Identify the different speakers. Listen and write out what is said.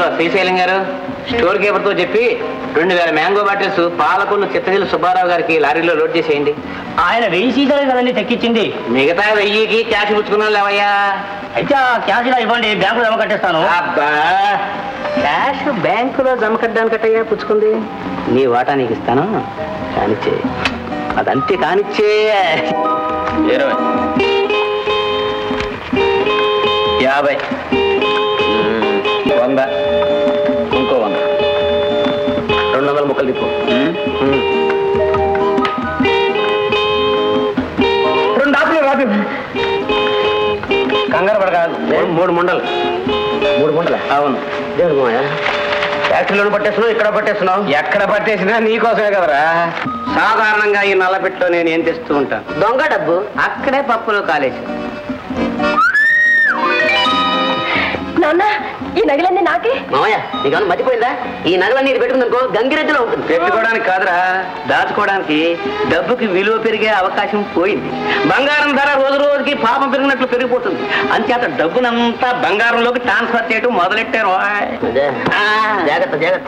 Speaker 1: ఇదిగో శ్రీశైలం గారు, store keeper తో చెప్పి 2000 మ్యాంగో బాటిల్స్ పాలకొల్లు చిత్తగిరి సుబ్బారావు గారికి లారీలో లోడ్ చేసేయండి.
Speaker 2: ఆయన 1000 సీసాలే కదండి తెక్కించింది.
Speaker 1: మిగతా 1000కి క్యాష్ పుచ్చుకున్నాను లేవయ్యా.
Speaker 2: అయితే ఆ క్యాష్ ఇలా ఇవ్వండి, బ్యాంకులో జమ కట్టేస్తాను.
Speaker 1: అబ్బా, క్యాష్ బ్యాంకులో జమ కట్టడానికట్టయ్యా పుచ్చుకుంది. నీ వాటా నీకు ఇస్తాను, కానిచ్చే. అదంతే కానిచ్చే. 20, 50, 100, ఇంకో 100, 200 ముక్కలు తిప్పు. 2 ఆపులు రాదు, కంగారు పడకాదు. 3 ముండలు. 3 ముండలా? అవును. దేవుడు మాయా, ఫ్యాక్టరీలోనే పట్టేస్తున్నావు, ఇక్కడ పట్టేస్తున్నావు. ఎక్కడ పట్టేసినా నీకోసమే కదరా. సాధారణంగా ఈ నల్లపెట్టులో నేను ఏం తెస్తూ ఉంటాను? దొంగ డబ్బు. అక్కడే పప్పులు కాలేసి.
Speaker 3: నాన్న, ఈ నగలన్నీ నాకే.
Speaker 1: మామయ్య, నీకన్నా మర్చిపోయిందా? ఈ నగలన్నీ ఇది పెట్టుకుందనుకో గంగిరెద్దులో ఉంటుంది. పెట్టుకోవడానికి కాదురా, దాచుకోవడానికి. డబ్బుకి విలువ పెరిగే అవకాశం పోయింది. బంగారం ధర రోజు రోజుకి పాపం పెరిగినట్లు పెరిగిపోతుంది. అంచేత డబ్బునంతా బంగారంలోకి ట్రాన్స్ఫర్ చేయడం మొదలెట్టారు. జాగ్రత్త జాగ్రత్త.